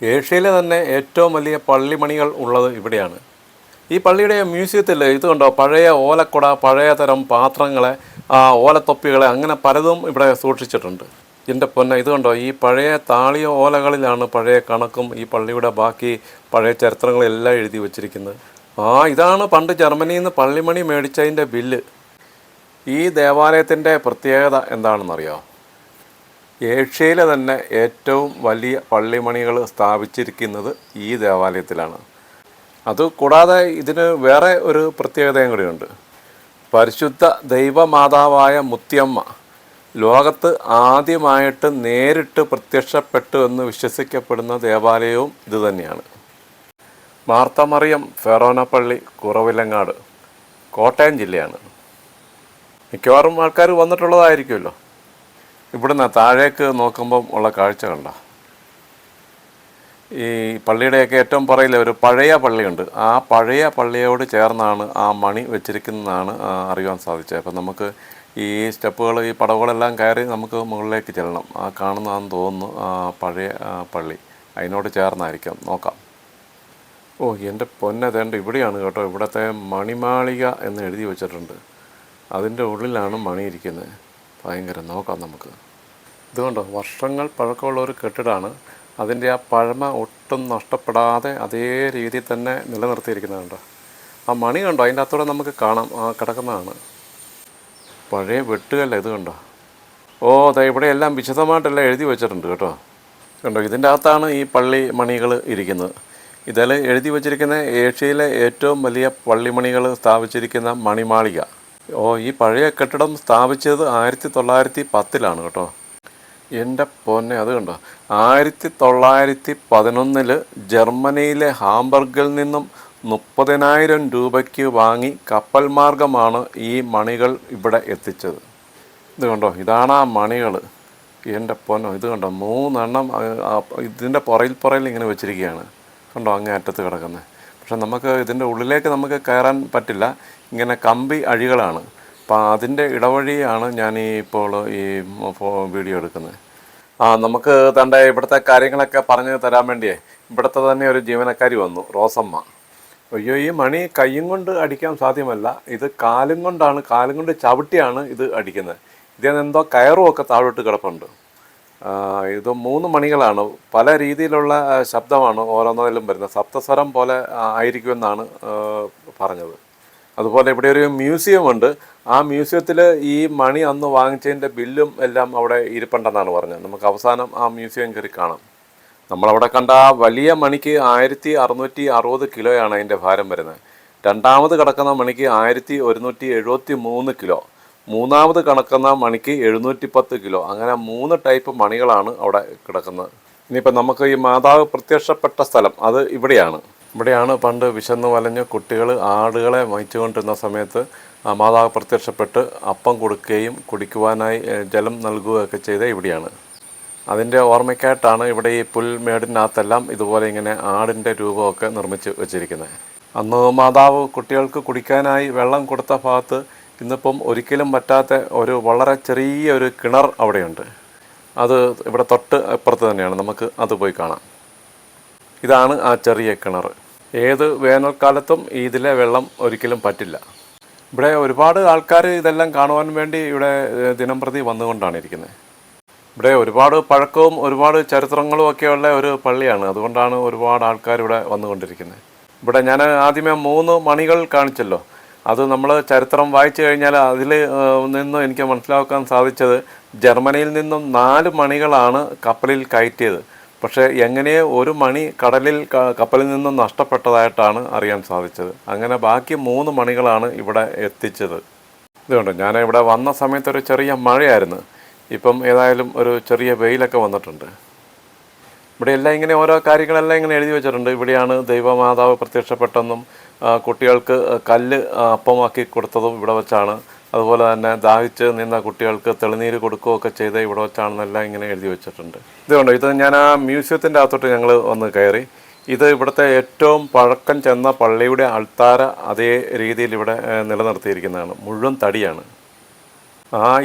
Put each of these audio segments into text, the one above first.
ഏഷ്യയിലെ തന്നെ ഏറ്റവും വലിയ പള്ളിമണികൾ ഉള്ളത് ഇവിടെയാണ്. ഈ പള്ളിയുടെ മ്യൂസിയത്തിൽ ഇത് കണ്ടോ, പഴയ ഓലക്കുട, പഴയ തരം പാത്രങ്ങളെ, ഓലത്തൊപ്പികളെ, അങ്ങനെ പലതും ഇവിടെ സൂക്ഷിച്ചിട്ടുണ്ട്. എൻ്റെ പൊന്നെ, ഇത് കണ്ടോ, ഈ പഴയ താളിയ ഓലകളിലാണ് പഴയ കണക്കും ഈ പള്ളിയുടെ ബാക്കി പഴയ ചരിത്രങ്ങളെല്ലാം എഴുതി വച്ചിരിക്കുന്നത്. ഇതാണ് പണ്ട് ജർമ്മനിയിൽ നിന്ന് പള്ളിമണി മേടിച്ചതിൻ്റെ ബില്ല്. ഈ ദേവാലയത്തിൻ്റെ പ്രത്യേകത എന്താണെന്നറിയാമോ? ഏഷ്യയിലെ തന്നെ ഏറ്റവും വലിയ പള്ളിമണികൾ സ്ഥാപിച്ചിരിക്കുന്നത് ഈ ദേവാലയത്തിലാണ്. അതുകൂടാതെ ഇതിന് വേറെ ഒരു പ്രത്യേകതയും കൂടിയുണ്ട്. പരിശുദ്ധ ദൈവമാതാവായ മുത്തിയമ്മ ലോകത്ത് ആദ്യമായിട്ട് നേരിട്ട് പ്രത്യക്ഷപ്പെട്ടു എന്ന് വിശ്വസിക്കപ്പെടുന്ന ദേവാലയവും ഇതുതന്നെയാണ്. മാർത്തമറിയം ഫെറോന പള്ളി, കുറവിലങ്ങാട്, കോട്ടയം ജില്ലയാണ്. മിക്കവാറും ആൾക്കാർ വന്നിട്ടുള്ളതായിരിക്കുമല്ലോ. ഇവിടുന്ന് താഴേക്ക് നോക്കുമ്പം ഉള്ള കാഴ്ച കണ്ട, ഈ പള്ളിയുടെയൊക്കെ ഏറ്റവും പറയില്ല ഒരു പഴയ പള്ളിയുണ്ട്. ആ പഴയ പള്ളിയോട് ചേർന്നാണ് ആ മണി വെച്ചിരിക്കുന്നതാണ് അറിയാൻ സാധിച്ചത്. അപ്പം നമുക്ക് ഈ സ്റ്റെപ്പുകൾ, ഈ പടവുകളെല്ലാം കയറി നമുക്ക് മുകളിലേക്ക് ചെല്ലണം. കാണുന്നതാണെന്ന് തോന്നുന്നു പഴയ പള്ളി, അതിനോട് ചേർന്നായിരിക്കാം, നോക്കാം. എൻ്റെ പൊന്നതേണ്ട ഇവിടെയാണ് കേട്ടോ, ഇവിടുത്തെ മണിമാളിക എന്ന് എഴുതി വെച്ചിട്ടുണ്ട്. അതിൻ്റെ ഉള്ളിലാണ് മണി ഇരിക്കുന്നത്. ഭയങ്കര, നോക്കാം നമുക്ക്. ഇതുകൊണ്ടോ, വർഷങ്ങൾ പഴക്കമുള്ള ഒരു കെട്ടിടമാണ്. അതിൻ്റെ ആ പഴമ ഒട്ടും നഷ്ടപ്പെടാതെ അതേ രീതിയിൽ തന്നെ നിലനിർത്തിയിരിക്കുന്നതുണ്ടോ. ആ മണി കണ്ടോ, അതിൻ്റെ അകത്തൂടെ നമുക്ക് കാണാം, കിടക്കുന്നതാണ്. പഴയ വെട്ടുകല്ല ഇത് കണ്ടോ. അതെ, ഇവിടെ എല്ലാം വിശദമായിട്ടെല്ലാം എഴുതി വെച്ചിട്ടുണ്ട് കേട്ടോ. കണ്ടോ, ഇതിൻ്റെ അകത്താണ് ഈ പള്ളി മണികൾ ഇരിക്കുന്നത്. ഇതിൽ എഴുതി വച്ചിരിക്കുന്ന ഏഷ്യയിലെ ഏറ്റവും വലിയ പള്ളിമണികൾ സ്ഥാപിച്ചിരിക്കുന്ന മണിമാളിക. ഈ പഴയ കെട്ടിടം സ്ഥാപിച്ചത് 1910 കേട്ടോ. എൻ്റെ പൊന്നെ, അത് കണ്ടോ, 1911 ജർമ്മനിയിലെ ഹാംബർഗിൽ നിന്നും 30,000 രൂപയ്ക്ക് വാങ്ങി കപ്പൽ മാർഗമാണ് ഈ മണികൾ ഇവിടെ എത്തിച്ചത്. ഇത് കണ്ടോ, ഇതാണ് ആ മണികൾ. എൻ്റെ പൊന്നോ, ഇത് കണ്ടോ, 3 എണ്ണം ഇതിൻ്റെ പുറയിൽ ഇങ്ങനെ വെച്ചിരിക്കുകയാണ്. കണ്ടോ, അങ്ങേ അറ്റത്ത് കിടക്കുന്നത്. പക്ഷെ നമുക്ക് ഇതിൻ്റെ ഉള്ളിലേക്ക് നമുക്ക് കയറാൻ പറ്റില്ല, ഇങ്ങനെ കമ്പി അഴികളാണ്. അപ്പം അതിൻ്റെ ഇടവഴിയാണ് ഞാൻ ഇപ്പോൾ ഈ വീഡിയോ എടുക്കുന്നത്. നമുക്ക് തൻ്റെ ഇവിടുത്തെ കാര്യങ്ങളൊക്കെ പറഞ്ഞു തരാൻ വേണ്ടിയേ ഇവിടുത്തെ തന്നെ ഒരു ജീവനക്കാരി വന്നു, റോസമ്മ. ഈ മണി കയ്യും കൊണ്ട് അടിക്കാൻ സാധ്യമല്ല, ഇത് കാലും കൊണ്ട് ചവിട്ടിയാണ് ഇത് അടിക്കുന്നത്. ഇതിൽ എന്തോ കയറും ഒക്കെ താഴോട്ട് കിടപ്പുണ്ട്. ഇത് 3 മണികളാണ്. പല രീതിയിലുള്ള ശബ്ദമാണ് ഓരോന്നിലും വരുന്നത്. സപ്തസ്വരം പോലെ ആയിരിക്കുമെന്നാണ് പറഞ്ഞത്. അതുപോലെ ഇവിടെ ഒരു മ്യൂസിയം ഉണ്ട്. ആ മ്യൂസിയത്തിൽ ഈ മണി അന്ന് വാങ്ങിച്ചതിൻ്റെ ബില്ലും എല്ലാം അവിടെ ഇരിപ്പുണ്ടെന്നാണ് പറഞ്ഞത്. നമുക്ക് അവസാനം ആ മ്യൂസിയം കയറി കാണാം. നമ്മളവിടെ കണ്ട ആ വലിയ മണിക്ക് 1660 കിലോയാണ് അതിൻ്റെ ഭാരം വരുന്നത്. രണ്ടാമത് കിടക്കുന്ന മണിക്ക് 1173 കിലോ. മൂന്നാമത് കണക്കുന്ന മണിക്ക് 710 കിലോ. അങ്ങനെ 3 ടൈപ്പ് മണികളാണ് അവിടെ കിടക്കുന്നത്. ഇനിയിപ്പോൾ നമുക്ക് ഈ മാതാവ് പ്രത്യക്ഷപ്പെട്ട സ്ഥലം അത് ഇവിടെയാണ് പണ്ട് വിശന്ന് വലഞ്ഞ് കുട്ടികൾ ആടുകളെ വഹിച്ചുകൊണ്ടിരുന്ന സമയത്ത് മാതാവ് പ്രത്യക്ഷപ്പെട്ട് അപ്പം കൊടുക്കുകയും കുടിക്കുവാനായി ജലം നൽകുകയൊക്കെ ചെയ്ത ഇവിടെയാണ്. അതിൻ്റെ ഓർമ്മയ്ക്കായിട്ടാണ് ഇവിടെ ഈ പുൽമേടിനകത്തെല്ലാം ഇതുപോലെ ഇങ്ങനെ ആടിൻ്റെ രൂപമൊക്കെ നിർമ്മിച്ച് വെച്ചിരിക്കുന്നത്. അന്ന് മാതാവ് കുട്ടികൾക്ക് കുടിക്കാനായി വെള്ളം കൊടുത്ത ഭാഗത്ത് ഇന്നിപ്പം ഒരിക്കലും പറ്റാത്ത ഒരു വളരെ ചെറിയൊരു കിണർ അവിടെയുണ്ട്. അത് ഇവിടെ തൊട്ട് അപ്പുറത്ത് തന്നെയാണ്, നമുക്ക് അത് പോയി കാണാം. ഇതാണ് ആ ചെറിയ കിണർ. ഏത് വേനൽക്കാലത്തും ഇതിലെ വെള്ളം ഒരിക്കലും പറ്റില്ല. ഇവിടെ ഒരുപാട് ആൾക്കാർ ഇതെല്ലാം കാണുവാൻ വേണ്ടി ഇവിടെ ദിനംപ്രതി വന്നുകൊണ്ടാണ് ഇരിക്കുന്നത്. ഇവിടെ ഒരുപാട് പഴക്കവും ഒരുപാട് ചരിത്രങ്ങളും ഒക്കെയുള്ള ഒരു പള്ളിയാണ്. അതുകൊണ്ടാണ് ഒരുപാട് ആൾക്കാർ ഇവിടെ വന്നുകൊണ്ടിരിക്കുന്നത്. ഇവിടെ ഞാൻ ആദ്യമേ 3 മണികൾ കാണിച്ചല്ലോ. അത് നമ്മൾ ചരിത്രം വായിച്ചു കഴിഞ്ഞാൽ അതിൽ നിന്നും എനിക്ക് മനസ്സിലാക്കാൻ സാധിച്ചത് ജർമ്മനിയിൽ നിന്നും 4 മണികളാണ് കപ്പലിൽ കയറ്റിയത്. പക്ഷേ എങ്ങനെയോ ഒരു മണി കപ്പലിൽ നിന്നും നഷ്ടപ്പെട്ടതായിട്ടാണ് അറിയാൻ സാധിച്ചത്. അങ്ങനെ ബാക്കി 3 മണികളാണ് ഇവിടെ എത്തിച്ചത്. ഇതുകൊണ്ട് ഞാൻ ഇവിടെ വന്ന സമയത്ത് ഒരു ചെറിയ മഴയായിരുന്നു. ഇപ്പം ഏതായാലും ഒരു ചെറിയ വെയിലൊക്കെ വന്നിട്ടുണ്ട്. ഇവിടെ എല്ലാം ഇങ്ങനെ ഓരോ കാര്യങ്ങളെല്ലാം ഇങ്ങനെ എഴുതി വെച്ചിട്ടുണ്ട്. ഇവിടെയാണ് ദൈവമാതാവ് പ്രത്യക്ഷപ്പെട്ടെന്നും കുട്ടികൾക്ക് കല്ല് അപ്പമാക്കി കൊടുത്തതും ഇവിടെ വെച്ചാണ്. അതുപോലെ തന്നെ ദാഹിച്ച് നിന്ന കുട്ടികൾക്ക് തെളിനീര് കൊടുക്കുകയൊക്കെ ചെയ്ത് ഇവിടെ വെച്ചാണെന്നെല്ലാം ഇങ്ങനെ എഴുതി വെച്ചിട്ടുണ്ട്. ഇതുകൊണ്ട് ഇത് ഞാൻ ആ മ്യൂസിയത്തിൻ്റെ അകത്തോട്ട് ഞങ്ങൾ വന്ന് കയറി. ഇത് ഇവിടുത്തെ ഏറ്റവും പഴക്കം ചെന്ന പള്ളിയുടെ അൾത്താര അതേ രീതിയിൽ ഇവിടെ നിലനിർത്തിയിരിക്കുന്നതാണ്. മുഴുവൻ തടിയാണ്.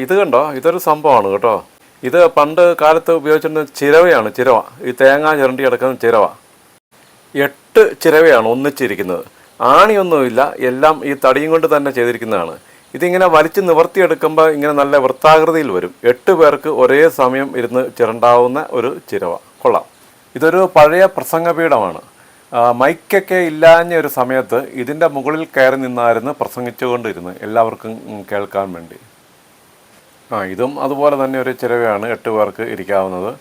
ഇത് കണ്ടോ, ഇതൊരു സംഭവമാണ് കേട്ടോ. ഇത് പണ്ട് കാലത്ത് ഉപയോഗിച്ചിരുന്ന ചിരവയാണ്, ചിരവ. ഈ തേങ്ങ ചിരണ്ടി കിടക്കുന്ന ചിരവ. 8 ചിരവയാണ് ഒന്നിച്ചിരിക്കുന്നത്. ആണിയൊന്നുമില്ല, എല്ലാം ഈ തടിയും കൊണ്ട് തന്നെ ചെയ്തിരിക്കുന്നതാണ്. ഇതിങ്ങനെ വലിച്ച് നിവർത്തിയെടുക്കുമ്പോൾ ഇങ്ങനെ നല്ല വൃത്താകൃതിയിൽ വരും. 8 പേർക്ക് ഒരേ സമയം ഇരുന്ന് ചിരണ്ടാവുന്ന ഒരു ചിരവ. കൊള്ളാം. ഇതൊരു പഴയ പ്രസംഗപീഠമാണ്. മൈക്കൊക്കെ ഇല്ലാഞ്ഞ ഒരു സമയത്ത് ഇതിൻ്റെ മുകളിൽ കയറി നിന്നായിരുന്നു പ്രസംഗിച്ചുകൊണ്ടിരുന്നത്, എല്ലാവർക്കും കേൾക്കാൻ വേണ്ടി. ഇതും അതുപോലെ തന്നെ ഒരു ചിരവയാണ്, 8 പേർക്ക് ഇരിക്കാവുന്നത്.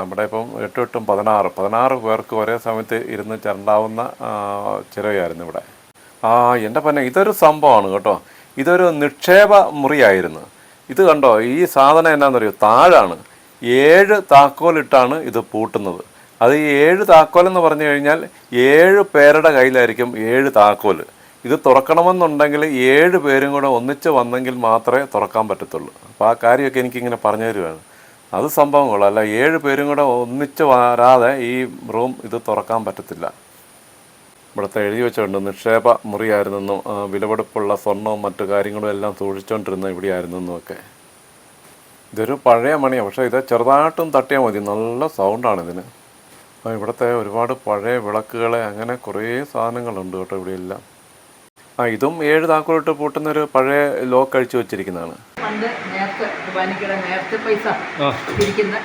ഇവിടെ ഇപ്പം 8 8 16 പേർക്ക് ഒരേ സമയത്ത് ഇരുന്ന് ചിരണ്ടാവുന്ന ചിരവയായിരുന്നു ഇവിടെ. എൻ്റെ പന്നെ, ഇതൊരു സംഭവമാണ് കേട്ടോ. ഇതൊരു നിക്ഷേപ മുറിയായിരുന്നു. ഇത് കണ്ടോ, ഈ സാധനം എന്നാണെന്നറിയോ, താഴാണ്. 7 താക്കോലിട്ടാണ് ഇത് പൂട്ടുന്നത്. അത് ഈ 7 താക്കോലെന്ന് പറഞ്ഞു കഴിഞ്ഞാൽ 7 പേരുടെ കയ്യിലായിരിക്കും 7 താക്കോല്. ഇത് തുറക്കണമെന്നുണ്ടെങ്കിൽ 7 പേരും കൂടെ ഒന്നിച്ച് വന്നെങ്കിൽ മാത്രമേ തുറക്കാൻ പറ്റത്തുള്ളൂ. അപ്പോൾ ആ കാര്യമൊക്കെ എനിക്കിങ്ങനെ പറഞ്ഞു തരുവാണ്. അത് സംഭവം കൊള്ളാം. അല്ല, 7 പേരും കൂടെ ഒന്നിച്ച് വരാതെ ഈ റൂം ഇത് തുറക്കാൻ പറ്റത്തില്ല. ഇവിടുത്തെ എഴുതി വെച്ചിട്ടുണ്ട്, നിക്ഷേപ മുറിയായിരുന്നെന്നും വിലപിടിപ്പുള്ള സ്വർണവും മറ്റു കാര്യങ്ങളും എല്ലാം സൂക്ഷിച്ചുകൊണ്ടിരുന്ന ഇവിടെയായിരുന്നെന്നും ഒക്കെ. ഇതൊരു പഴയ മണിയാണ്, പക്ഷേ ഇത് ചെറുതായിട്ടും തട്ടിയാൽ മതി, നല്ല സൗണ്ടാണ് ഇതിന്. ഇവിടുത്തെ ഒരുപാട് പഴയ വിളക്കുകളെ അങ്ങനെ കുറേ സാധനങ്ങളുണ്ട് കേട്ടോ ഇവിടെയെല്ലാം. ഇതും 7 താക്കോലിട്ട് പൂട്ടുന്നൊരു പഴയ ലോക്ക് അഴിച്ചു വെച്ചിരിക്കുന്നതാണ്. പണ്ട് നേരത്തെ പൈസ ഇരിക്കുന്ന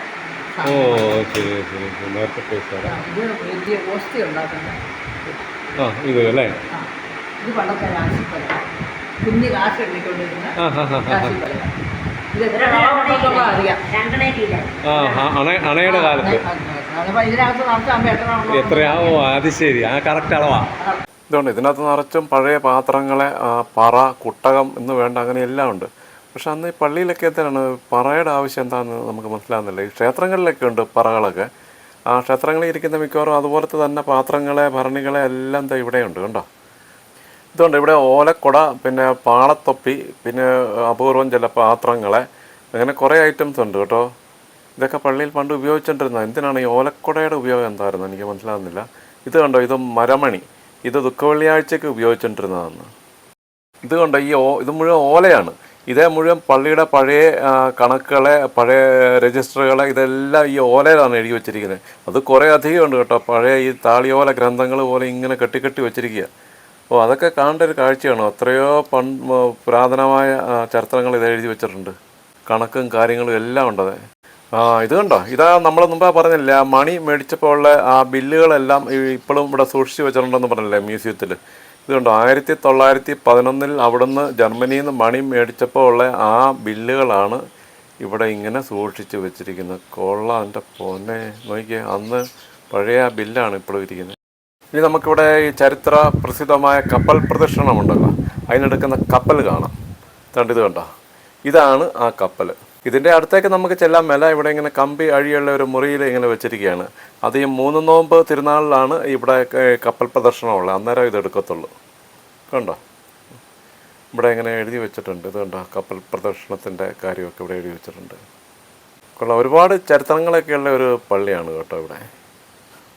വലിയ ഓസ്തി ഉണ്ടാക്കുന്ന ഇത് അല്ലേ, ഇത് പണ്ടത്തെ രാശിപ്പല, കുഞ്ഞ് കാശ് എണ്ണിക്കൊണ്ടിരുന്ന രാശിപ്പല. അണയുടെ കാലത്ത് എത്രയാവോ? അത് ശരി, ആ കറക്റ്റ് അളവാ. ഇതുകൊണ്ട് ഇതിനകത്ത് നിറച്ചും പഴയ പാത്രങ്ങളെ, പറ, കുട്ടകം എന്ന് വേണ്ട അങ്ങനെ എല്ലാം ഉണ്ട്. പക്ഷെ അന്ന് ഈ പള്ളിയിലൊക്കെ എന്താണ് പറയുടെ ആവശ്യം എന്താണെന്ന് നമുക്ക് മനസ്സിലാകുന്നില്ല. ഈ ക്ഷേത്രങ്ങളിലൊക്കെ ഉണ്ട് പറകളൊക്കെ. ആ ക്ഷേത്രങ്ങളിൽ ഇരിക്കുന്ന മിക്കവാറും അതുപോലത്തെ തന്നെ പാത്രങ്ങളെ, ഭരണികളെ എല്ലാം ഇവിടെയുണ്ട്. കണ്ടോ, ഇതുകൊണ്ട് ഇവിടെ ഓലക്കുട, പിന്നെ പാളത്തൊപ്പി, പിന്നെ അപൂർവം ചില പാത്രങ്ങളെ, അങ്ങനെ കുറേ ഐറ്റംസ് ഉണ്ട് കേട്ടോ. ഇതൊക്കെ പള്ളിയിൽ പണ്ട് ഉപയോഗിച്ചുകൊണ്ടിരുന്നത്. എന്തിനാണ് ഈ ഓലക്കുടയുടെ ഉപയോഗം എന്തായിരുന്നു എനിക്ക് മനസ്സിലാകുന്നില്ല. ഇത് കണ്ടോ, ഇത് മരമണി, ഇത് ദുഃഖവെള്ളിയാഴ്ചയ്ക്ക് ഉപയോഗിച്ചുകൊണ്ടിരുന്നതാണ്. ഇത് കണ്ടോ, ഇത് മുഴുവൻ ഓലയാണ്. ഇതേ മുഴുവൻ പള്ളിയുടെ പഴയ കണക്കുകളെ, പഴയ രജിസ്റ്ററുകളെ, ഇതെല്ലാം ഈ ഓലയിലാണ് എഴുതി വെച്ചിരിക്കുന്നത്. അത് കുറേ അധികം ഉണ്ട് കേട്ടോ, പഴയ ഈ താളിയോല ഗ്രന്ഥങ്ങൾ പോലെ ഇങ്ങനെ കെട്ടി വെച്ചിരിക്കുക. അതൊക്കെ കാണേണ്ട ഒരു കാഴ്ചയാണ്. എത്രയോ പുരാതനമായ ചരിത്രങ്ങൾ ഇത് എഴുതി വെച്ചിട്ടുണ്ട്, കണക്കും കാര്യങ്ങളും എല്ലാം ഉണ്ടത്. ഇത് കണ്ടോ, ഇതാ നമ്മൾ മുമ്പേ പറഞ്ഞില്ലേ, ആ മണി മേടിച്ചപ്പോൾ ഉള്ള ആ ബില്ലുകളെല്ലാം ഇപ്പോഴും ഇവിടെ സൂക്ഷിച്ച് വെച്ചിട്ടുണ്ടെന്ന് പറഞ്ഞില്ലേ മ്യൂസിയത്തിൽ. ഇത് കണ്ടോ, 1911 അവിടുന്ന് ജർമ്മനിയിൽ നിന്ന് മണി മേടിച്ചപ്പോൾ ഉള്ള ആ ബില്ലുകളാണ് ഇവിടെ ഇങ്ങനെ സൂക്ഷിച്ച് വെച്ചിരിക്കുന്നത്. കൊള്ളാം, എൻ്റെ പൊന്നെ, നോക്കിയേ, അന്ന് പഴയ ആ ബില്ലാണ് ഇപ്പോഴും ഇരിക്കുന്നത്. ഇനി നമുക്കിവിടെ ഈ ചരിത്ര പ്രസിദ്ധമായ കപ്പൽ പ്രദക്ഷിണമുണ്ടല്ലോ, അതിനെടുക്കുന്ന കപ്പൽ കാണാം. ഇത് കണ്ടോ, ഇതാണ് ആ കപ്പൽ. ഇതിൻ്റെ അടുത്തേക്ക് നമുക്ക് ചെല്ലാൻ മേല. ഇവിടെ ഇങ്ങനെ കമ്പി അഴിയുള്ള ഒരു മുറിയിൽ ഇങ്ങനെ വെച്ചിരിക്കുകയാണ്. അത് ഈ 3 നോമ്പ് തിരുനാളിലാണ് ഇവിടെ കപ്പൽ പ്രദർശനമുള്ളത്, അന്നേരം ഇത് എടുക്കത്തുള്ളൂ. കണ്ടോ, ഇവിടെ ഇങ്ങനെ എഴുതി വെച്ചിട്ടുണ്ട്. ഇത് കണ്ടോ, കപ്പൽ പ്രദർശനത്തിൻ്റെ കാര്യമൊക്കെ ഇവിടെ എഴുതി വെച്ചിട്ടുണ്ട്. കൊള്ളാം, ഒരുപാട് ചരിത്രങ്ങളൊക്കെയുള്ള ഒരു പള്ളിയാണ് കേട്ടോ ഇവിടെ.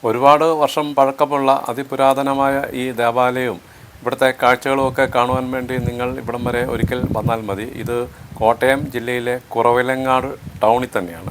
ഒരുപാട് വർഷം പഴക്കമുള്ള അതിപുരാതനമായ ഈ ദേവാലയവും ഇവിടുത്തെ കാഴ്ചകളുമൊക്കെ കാണുവാൻ വേണ്ടി നിങ്ങൾ ഇവിടം വരെ ഒരിക്കൽ വന്നാൽ മതി. ഇത് കോട്ടയം ജില്ലയിലെ കുറവിലങ്ങാട് ടൗണിൽ തന്നെയാണ്.